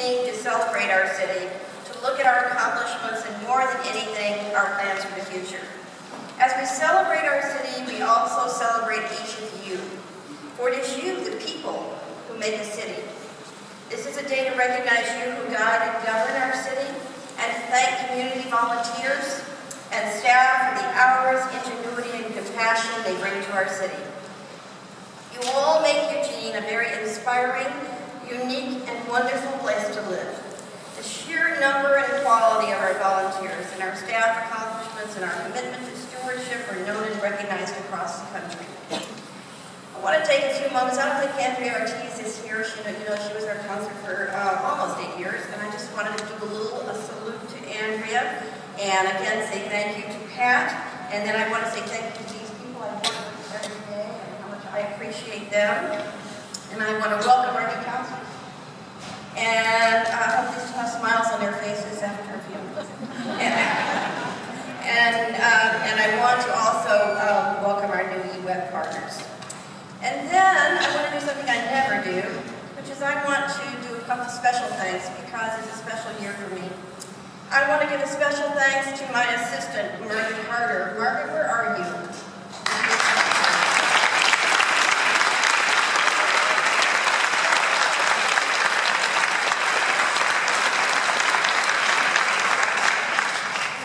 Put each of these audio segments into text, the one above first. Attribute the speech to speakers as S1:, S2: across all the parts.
S1: evening to celebrate our city, to look at our accomplishments, and more than anything, our plans for the future. As we celebrate our city, we also celebrate each of you. For it is you, the people, who make a city. This is a day to recognize you who guide and govern our city, and to thank community volunteers and staff for the hours, ingenuity, and compassion they bring to our city. You all make Eugene a very inspiring, unique, and wonderful place to live. The sheer number and quality of our volunteers and our staff accomplishments and our commitment to stewardship are known and recognized across the country. I want to take a few moments. I don't think Andrea Ortiz is here. She was our counselor for almost 8 years, and I just wanted to do a salute to Andrea, and again say thank you to Pat, and then I want to say thank you to these people I work with every day and how much I appreciate them, and I want to welcome our new counselors. And I hope they still have smiles on their faces after a few months. And I want to also welcome our new web partners. And then I want to do something I never do, which is I want to do a couple special thanks because it's a special year for me. I want to give a special thanks to my assistant, Margaret Carter. Margaret, where are you?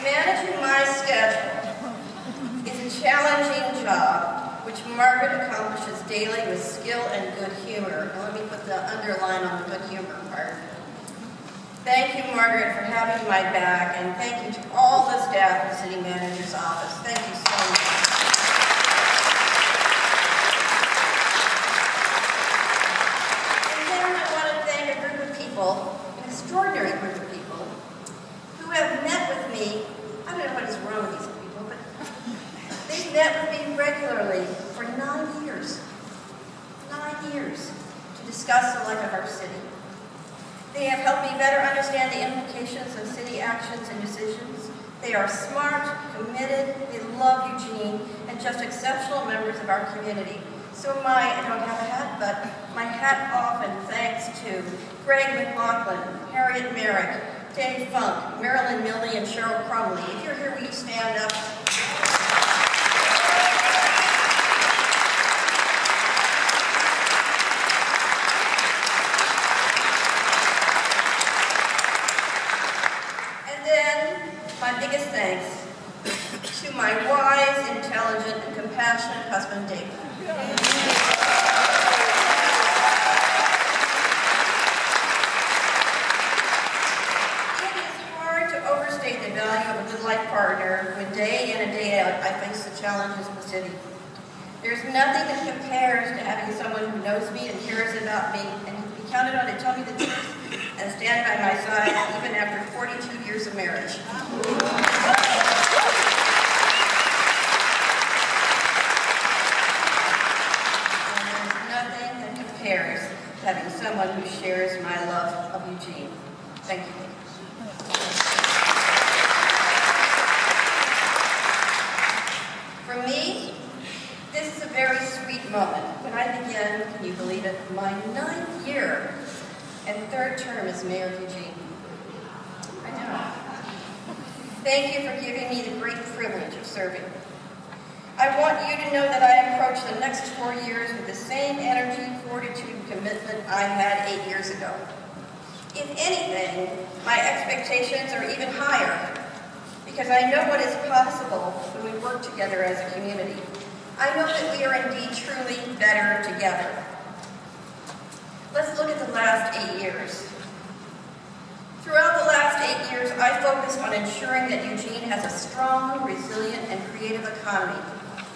S1: Managing my schedule is a challenging job, which Margaret accomplishes daily with skill and good humor. And let me put the underline on the good humor part. Thank you, Margaret, for having my back, and thank you to all the staff in the City Manager's office. Thank you so much. And then I want to thank a group of people, an extraordinary group of people, who have met with me. I don't know what is wrong with these people, but they've met with me regularly for 9 years. 9 years to discuss the life of our city. They have helped me better understand the implications of city actions and decisions. They are smart, committed, they love Eugene, and just exceptional members of our community. So I don't have a hat, but my hat off and thanks to Greg McLaughlin, Harriet Merrick, Dave Funk, Marilyn Milne, and Cheryl Crumley. If you're here, will you stand up? My biggest thanks to my wise, intelligent, and compassionate husband, David. It is hard to overstate the value of a good life partner when day in and day out I face the challenges of the city. There's nothing that compares to having someone who knows me and cares about me and can be counted on to tell me the truth and stand by my side even after 42 years of marriage. And there's nothing that compares to having someone who shares my love of Eugene. Thank you. For me, this is a very sweet moment when I begin, can you believe it, my 9th year and 3rd term as mayor of Eugene. I know. Thank you for giving me the great privilege of serving. I want you to know that I approach the next 4 years with the same energy, fortitude, and commitment I had 8 years ago. If anything, my expectations are even higher because I know what is possible when we work together as a community. I know that we are indeed truly better together. Let's look at the last 8 years. Throughout the last 8 years, I focused on ensuring that Eugene has a strong, resilient, and creative economy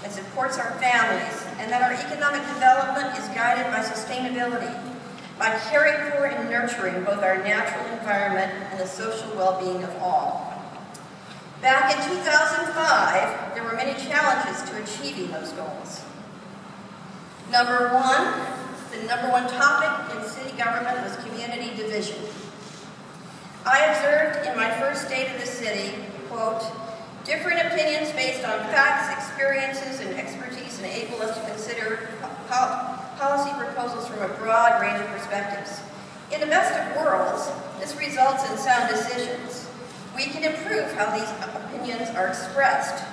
S1: that supports our families, and that our economic development is guided by sustainability, by caring for and nurturing both our natural environment and the social well-being of all. Back in 2005, there were many challenges to achieving those goals. Number one, the number one topic in city government was community division. I observed in my first day to the city, quote, different opinions based on facts, experiences, and expertise enable us to consider policy proposals from a broad range of perspectives. In the best of worlds, this results in sound decisions. We can improve how these opinions are expressed.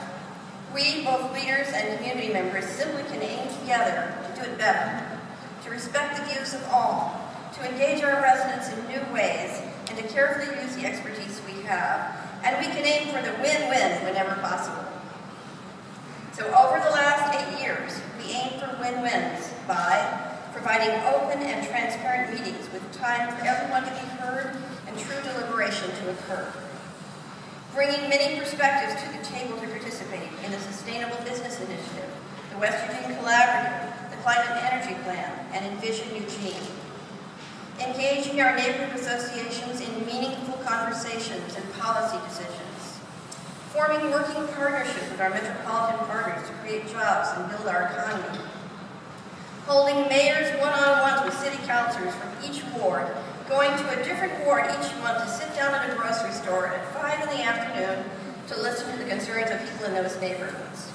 S1: We, both leaders and community members, simply can aim together to do it better, to respect the views of all, to engage our residents in new ways, and to carefully use the expertise we have. And we can aim for the win-win whenever possible. So over the last 8 years, we aimed for win-wins by providing open and transparent meetings with time for everyone to be heard and true deliberation to occur. Bringing many perspectives to the table to participate in the Sustainable Business Initiative, the West Eugene Collaborative, the Climate and Energy Plan, and Envision Eugene. Engaging our neighborhood associations in meaningful conversations and policy decisions. Forming working partnerships with our metropolitan partners to create jobs and build our economy. Holding mayors one-on-ones with city councilors from each ward, going to a different ward each month to sit down at a grocery store at 5 in the afternoon to listen to the concerns of people in those neighborhoods.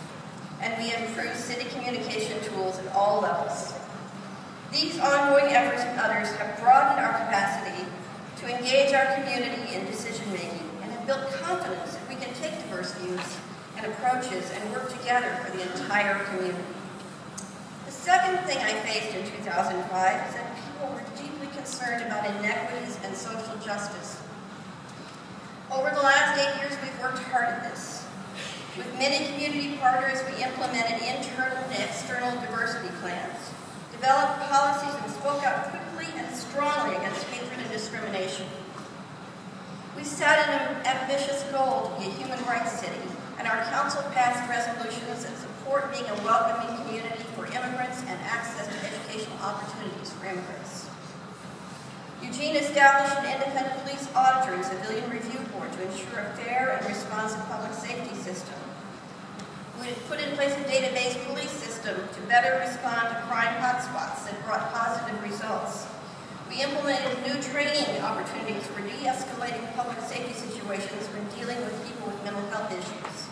S1: And we improve city communication tools at all levels. These ongoing efforts and others have broadened our capacity to engage our community in decision-making and have built confidence that we can take diverse views and approaches and work together for the entire community. The second thing I faced in 2005 is that people were deeply concerned about inequities and social justice. Over the last 8 years, we've worked hard at this. With many community partners, we implemented internal and external diversity plans, developed policies, and spoke out quickly and strongly against hatred and discrimination. We set an ambitious goal to be a human rights city, and our council passed resolutions that support being a welcoming community for immigrants and access to educational opportunities for immigrants. Eugene established an independent police auditor and civilian review board to ensure a fair and responsive public safety system. We had put in place a database police system to better respond to crime hotspots that brought positive results. We implemented new training opportunities for de-escalating public safety situations when dealing with people with mental health issues.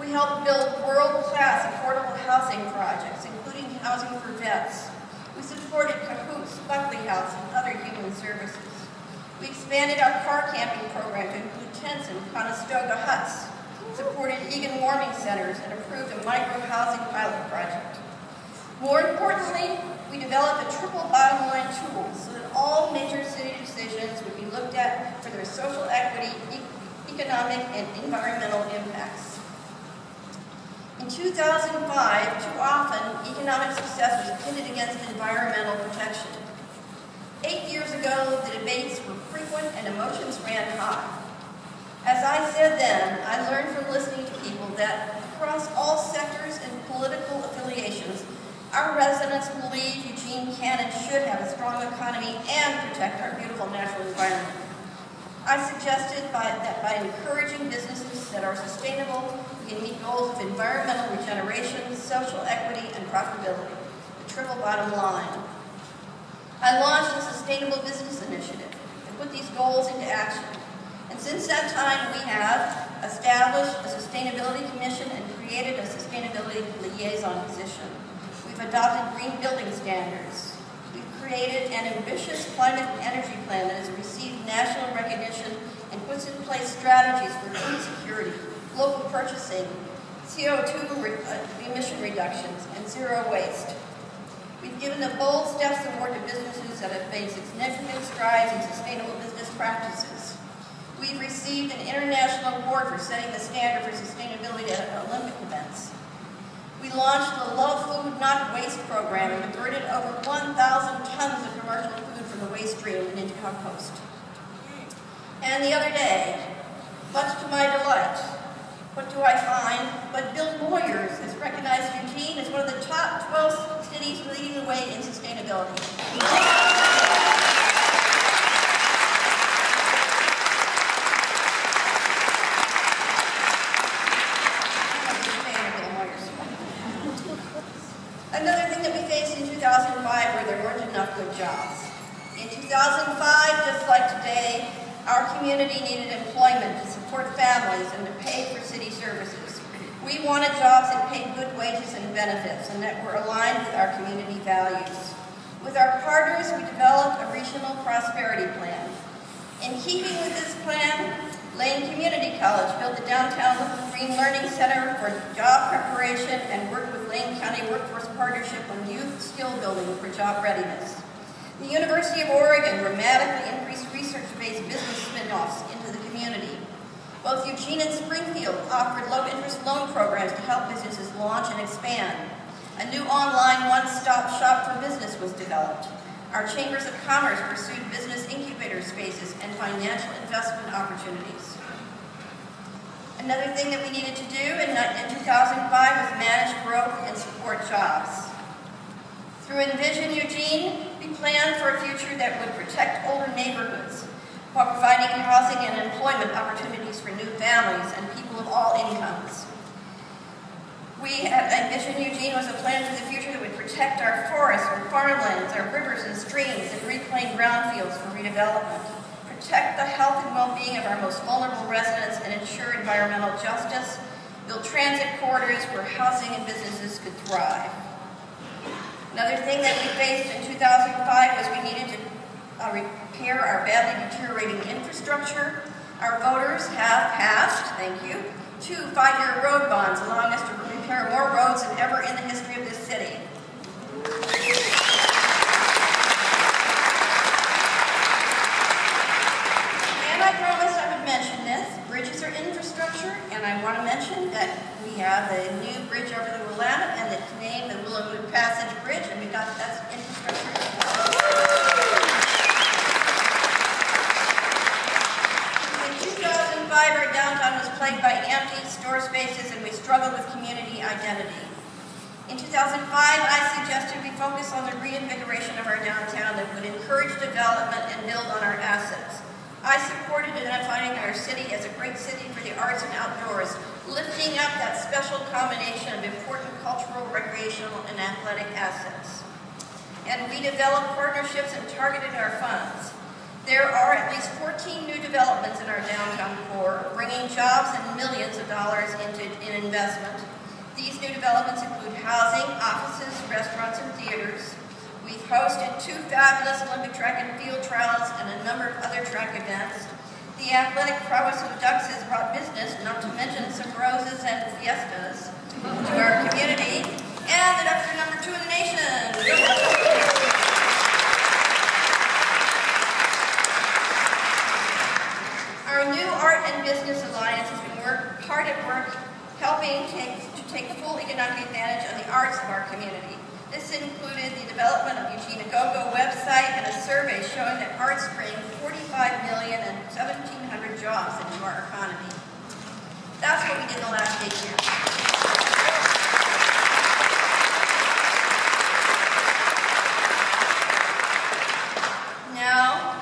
S1: We helped build world-class affordable housing projects, including housing for vets. We supported Cahoots, Buckley House, and other human services. We expanded our car camping program to include tents and Conestoga huts, supported Egan warming centers, and approved a micro-housing pilot project. More importantly, we developed a triple bottom line tool so that all major city decisions would be looked at for their social equity, economic, and environmental impacts. In 2005, too often, economic success was pitted against environmental protection. 8 years ago, the debates were frequent and emotions ran high. As I said then, I learned from listening to people that across all sectors and political affiliations, our residents believe Eugene can and should have a strong economy and protect our beautiful natural environment. I suggested that by encouraging businesses that are sustainable, we can meet goals of environmental regeneration, social equity, and profitability, the triple bottom line. I launched a Sustainable Business Initiative to put these goals into action. And since that time, we have established a Sustainability Commission and created a Sustainability Liaison position. We've adopted green building standards. We've created an ambitious climate and energy plan that has received national recognition and puts in place strategies for food security, local purchasing, CO2 emission reductions, and zero waste. We've given the Bold Steps Award to businesses that have made significant strides in sustainable business practices. We've received an international award for setting the standard for sustainability at Olympic events. We launched the Love Food, Not Waste program and diverted over 1,000 tons of commercial food from the waste stream and into compost. And the other day, much to my delight, what do I find? But Bill Moyers has recognized Eugene as one of the top 12 cities leading the way in sustainability. Another thing that we faced in 2005 were there weren't enough good jobs. In 2005, just like today, our community needed employment to support families and to pay for city services. We wanted jobs that paid good wages and benefits and that were aligned with our community values. With our partners, we developed a regional prosperity plan. In keeping with this plan, Lane Community College built the downtown Green Learning Center for job preparation and worked with Lane County Workforce Partnership on youth skill building for job readiness. The University of Oregon dramatically increased research-based business spin-offs into the community. Both Eugene and Springfield offered low-interest loan programs to help businesses launch and expand. A new online one-stop shop for business was developed. Our chambers of commerce pursued business incubator spaces and financial investment opportunities. Another thing that we needed to do in 2005 was manage growth and support jobs. Through Envision Eugene, we planned for a future that would protect older neighborhoods while providing housing and employment opportunities for new families and people of all incomes. We at Envision Eugene was a plan for the future that would protect our forests, our farmlands, our rivers and streams, and reclaim brownfields for redevelopment, protect the health and well-being of our most vulnerable residents, and ensure environmental justice, build transit corridors where housing and businesses could thrive. Another thing that we faced in 2005 was we needed to repair our badly deteriorating infrastructure. Our voters have passed, thank you, 2 5-year road bonds allowing us to repair more roads than ever in the history of this city. And I promised I would mention this. Bridges are infrastructure, and I want to mention that we have a new bridge over the Willamette, and it's named the Willowwood Passage Bridge, and we got that's infrastructure as well. Our downtown was plagued by empty store spaces, and we struggled with community identity. In 2005, I suggested we focus on the reinvigoration of our downtown that would encourage development and build on our assets. I supported identifying our city as a great city for the arts and outdoors, lifting up that special combination of important cultural, recreational, and athletic assets. And we developed partnerships and targeted our funds. There are at least 14 new developments in our downtown core, bringing jobs and millions of dollars in investment. These new developments include housing, offices, restaurants, and theaters. We've hosted 2 fabulous Olympic track and field trials and a number of other track events. The athletic prowess of Ducks has brought business, not to mention some roses and fiestas, to our community. And the Ducks are #2 in the nation. Our new Art and Business Alliance has been hard at work helping to take full economic advantage of the arts of our community. This included the development of Eugene Go website and a survey showing that arts bring $45 million and 1,700 jobs into our economy. That's what we did in the last 8 years. Now,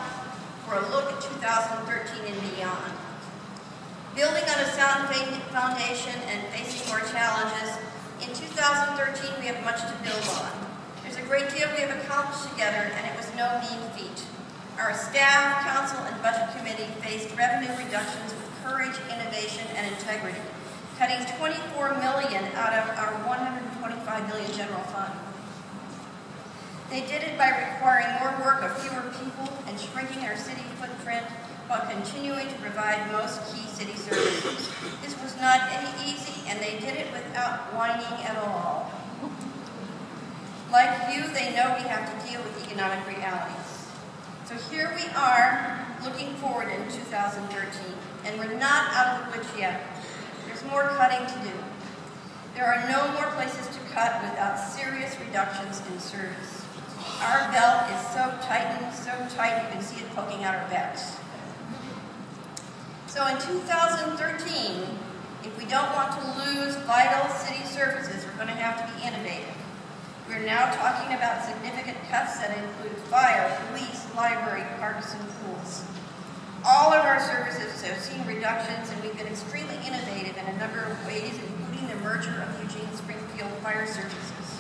S1: for a look at 2013 and beyond. Building on a sound foundation and facing more challenges, in 2013 we have much to build on. There's a great deal we have accomplished together, and it was no mean feat. Our staff, council, and budget committee faced revenue reductions with courage, innovation, and integrity, cutting $24 million out of our $125 million general fund. They did it by requiring more work of fewer people and shrinking our city footprint while continuing to provide most key city services. This was not any easy, and they did it without whining at all. Like you, they know we have to deal with economic realities. So here we are, looking forward in 2013, and we're not out of the woods yet. There's more cutting to do. There are no more places to cut without serious reductions in service. Our belt is so tightened, so tight you can see it poking out our backs. So in 2013, if we don't want to lose vital city services, we're going to have to be innovative. We're now talking about significant cuts that include fire, police, library, parks, and pools. All of our services have seen reductions, and we've been extremely innovative in a number of ways, including the merger of Eugene Springfield Fire Services.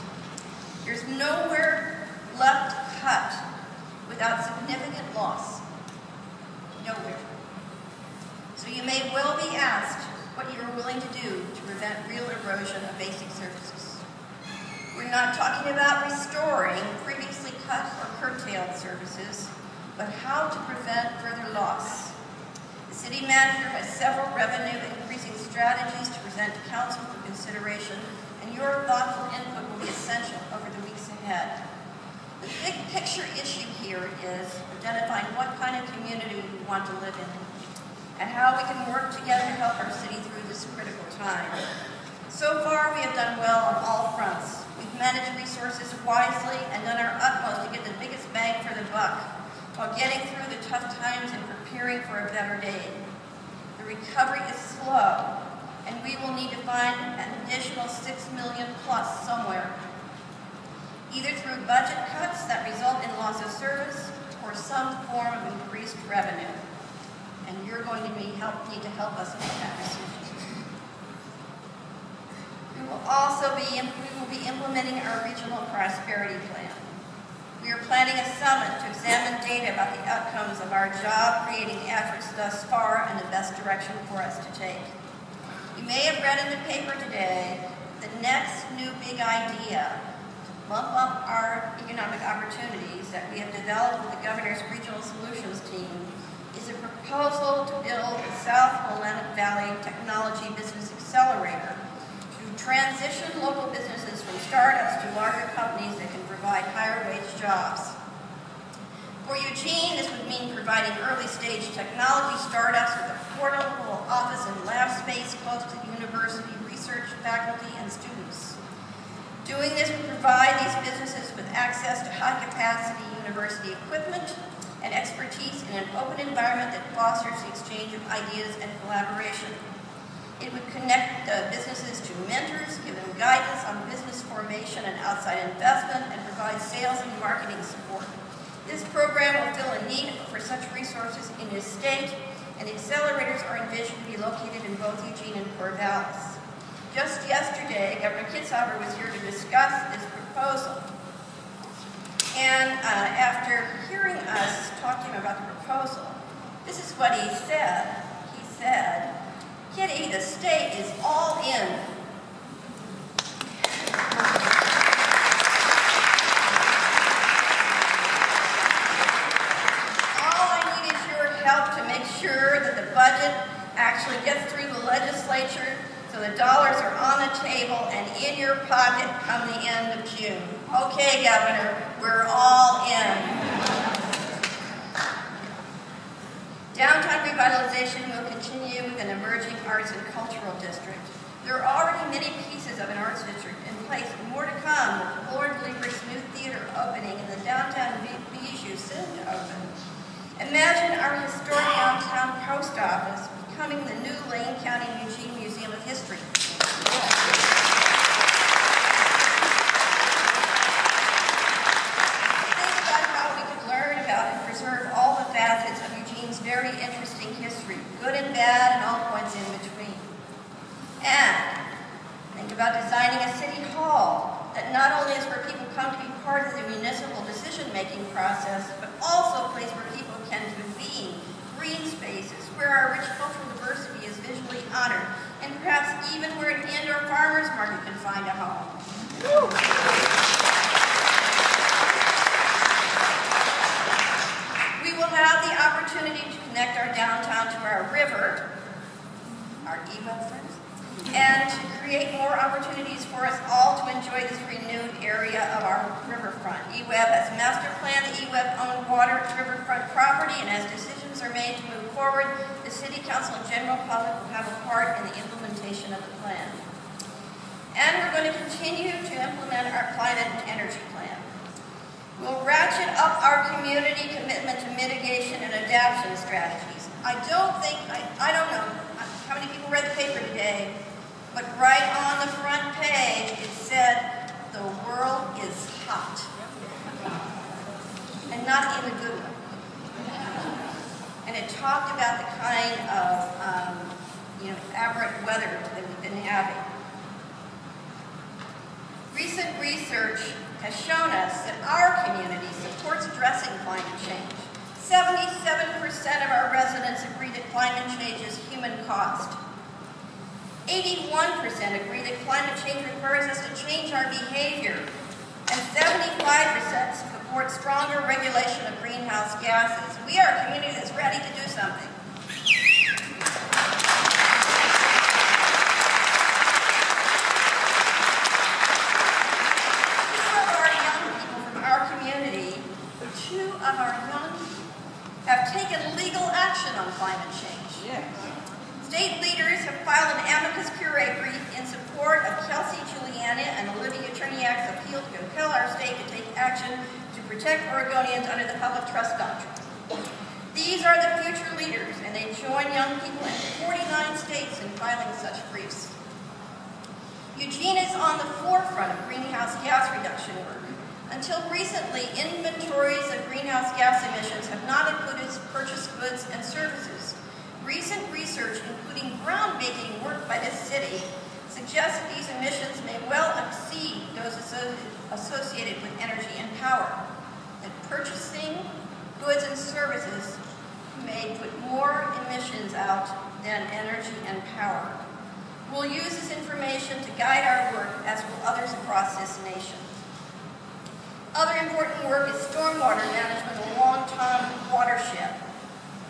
S1: There's nowhere left to cut without significant loss. Nowhere. So you may well be asked what you are willing to do to prevent real erosion of basic services. We're not talking about restoring previously cut or curtail services, but how to prevent further loss. The city manager has several revenue-increasing strategies to present to council for consideration, and your thoughtful input will be essential over the weeks ahead. The big picture issue here is identifying what kind of community we want to live in, and how we can work together to help our city through this critical time. So far, we have done well on all fronts. We've managed resources wisely and done our utmost to get the biggest bang for the buck, while getting through the tough times and preparing for a better day. The recovery is slow, and we will need to find an additional $6 million plus somewhere, either through budget cuts that result in loss of service or some form of increased revenue. And you're going to need to help us make that decision. We will be implementing our regional prosperity plan. We are planning a summit to examine data about the outcomes of our job-creating efforts thus far and the best direction for us to take. You may have read in the paper today the next new big idea to bump up our economic opportunities that we have developed with the Governor's Regional Solutions team is a proposal to build the South Willamette Valley Technology Business Accelerator to transition local businesses from startups to larger companies that can provide higher wage jobs. For Eugene, this would mean providing early-stage technology startups with a portable office and lab space close to university research, faculty, and students. Doing this would provide these businesses with access to high-capacity university equipment and expertise in an open environment that fosters the exchange of ideas and collaboration. It would connect businesses to mentors, give them guidance on business formation and outside investment, and provide sales and marketing support. This program will fill a need for such resources in his state, and the accelerators are envisioned to be located in both Eugene and Corvallis. Just yesterday, Governor Kitzhaber was here to discuss this proposal. And after hearing us talk to him about the proposal, this is what he said. He said, "Kitty, the state is all in." All I need is your help to make sure that the budget actually gets through the legislature so the dollars are on the table and in your pocket come the end of June. Okay, Governor, we're all in. Downtown revitalization will continue with an emerging arts and cultural district. There are already many pieces of an arts district in place, and more to come, with the Lord Believer's new theater opening and the downtown Bijou soon to open. Imagine our historic downtown post office becoming the new Lane County Eugene Museum of History. Very interesting history, good and bad, and all points in between. And think about designing a city hall that not only is where people come to be part of the municipal decision-making process, but also a place where people can convene, green spaces, where our rich cultural diversity is visually honored, and perhaps even where an indoor farmer's market can find a home. Woo. We will have the opportunity to connect our downtown to our river, our EWEB friends, and to create more opportunities for us all to enjoy this renewed area of our riverfront. EWEB has master planned the EWEB-owned water riverfront property, and as decisions are made to move forward, the City Council and general public will have a part in the implementation of the plan. And we're going to continue to implement our climate and energy plan. We'll ratchet up our community commitment to mitigation and adaptation strategies. I don't know how many people read the paper today, but right on the front page it said, "The world is hot." And not in a good way. And it talked about the kind of aberrant weather that we've been having. Recent research has shown us that our community supports addressing climate change. 77% of our residents agree that climate change is human caused. 81% agree that climate change requires us to change our behavior. And 75% support support stronger regulation of greenhouse gases. We are a community that's ready to do something. Two of our young have taken legal action on climate change.
S2: Yes.
S1: State leaders have filed an amicus curiae brief in support of Kelsey Juliana and Olivia Cherniak's appeal to compel our state to take action to protect Oregonians under the public trust doctrine. These are the future leaders, and they join young people in 49 states in filing such briefs. Eugene is on the forefront of greenhouse gas reduction work. Until recently, inventories of greenhouse gas emissions have not included purchased goods and services. Recent research, including groundbreaking work by this city, suggests that these emissions may well exceed those associated with energy and power. That purchasing goods and services may put more emissions out than energy and power. We'll use this information to guide our work, as will others across this nation. Other important work is stormwater management along Tom watershed.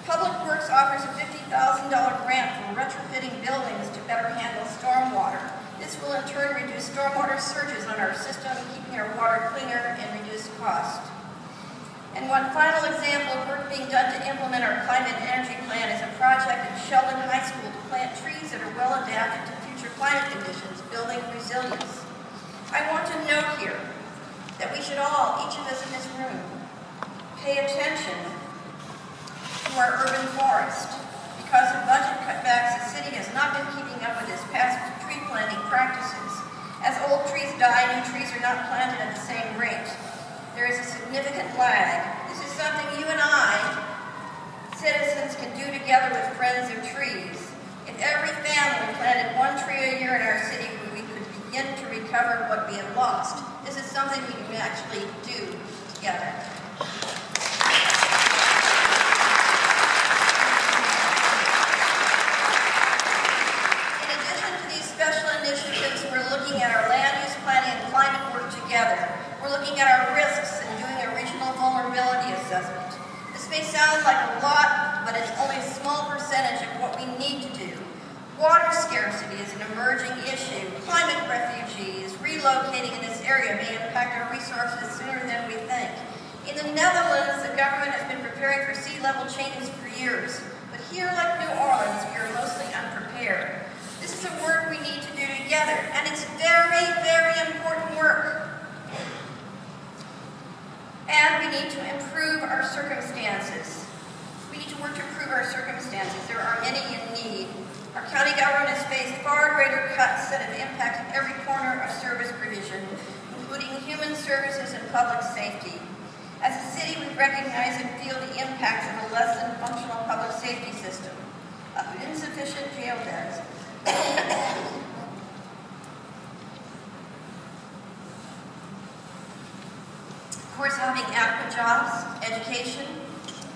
S1: Public Works offers a $50,000 grant for retrofitting buildings to better handle stormwater. This will in turn reduce stormwater surges on our system, keeping our water cleaner and reduce cost. And one final example of work being done to implement our climate and energy plan is a project at Sheldon High School to plant trees that are well adapted to future climate conditions, building resilience. I want to note here that we should all, each of us in this room, pay attention to our urban forest. Because of budget cutbacks, the city has not been keeping up with its past tree planting practices. As old trees die, new trees are not planted at the same rate. There is a significant lag. This is something you and I, citizens, can do together with friends of trees. If every family planted one tree a year in our city, we could begin to recover what we have lost. This is something we can actually do together. In addition to these special initiatives, we're looking at our land use planning and climate work together. We're looking at our risks and doing a regional vulnerability assessment. This may sound like a lot, but it's only a small percentage of what we need to do. Water scarcity is an emerging issue. Climate refugees relocating in this area may impact our resources sooner than we think. In the Netherlands, the government has been preparing for sea level changes for years. But here, like New Orleans, we are mostly unprepared. This is a work we need to do together, and it's very, very important work. And we need to improve our circumstances. We need to work to improve our circumstances. There are many in need. Our county government has faced far greater cuts that have impacted every corner of service provision, including human services and public safety. As a city, we recognize and feel the impacts of a less than functional public safety system, of insufficient jail beds, of course, having adequate jobs, education,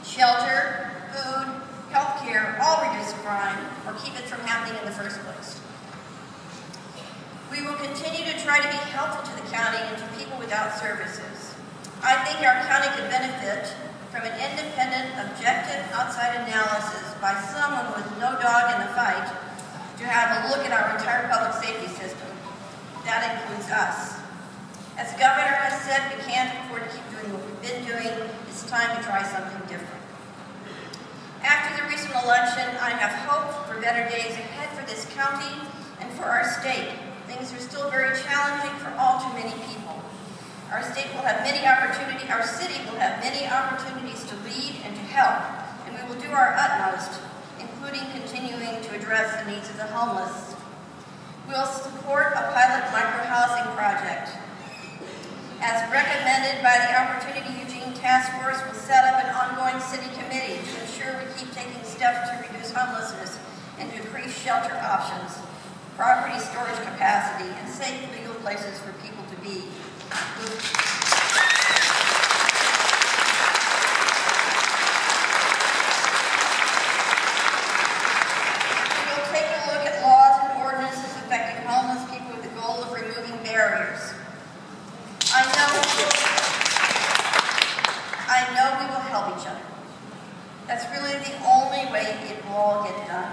S1: shelter, food, healthcare all reduce crime or keep it from happening in the first place. We will continue to try to be helpful to the county and to people without services. I think our county could benefit from an independent, objective, outside analysis by someone with no dog in the fight to have a look at our entire public safety system. That includes us. As the governor has said, we can't afford to keep doing what we've been doing. It's time to try something different. After the recent election, I have hope for better days ahead for this county and for our state. Things are still very challenging for all too many people. Our state will have many opportunities, our city will have many opportunities to lead and to help, and we will do our utmost, including continuing to address the needs of the homeless. We'll support a pilot micro-housing project. As recommended by the Opportunity Eugene Task Force, will set up an ongoing city committee to ensure we keep taking steps to reduce homelessness and to increase shelter options, property storage capacity, and safe legal places for people to be. We'll take a look at laws and ordinances affecting homeless people with the goal of removing barriers. I know That's really the only way it will all get done.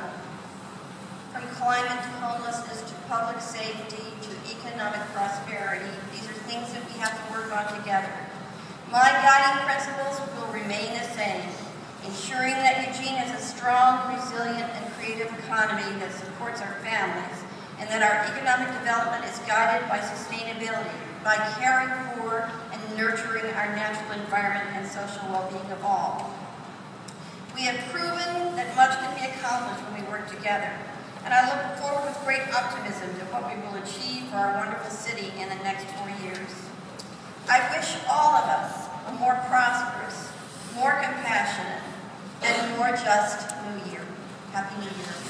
S1: From climate to homelessness to public safety to economic prosperity, these are things that we have to work on together. My guiding principles will remain the same, ensuring that Eugene has a strong, resilient, and creative economy that supports our families, and that our economic development is guided by sustainability, by caring for and nurturing our natural environment and social well-being of all. We have proven that much can be accomplished when we work together, and I look forward with great optimism to what we will achieve for our wonderful city in the next 4 years. I wish all of us a more prosperous, more compassionate, and more just New Year. Happy New Year.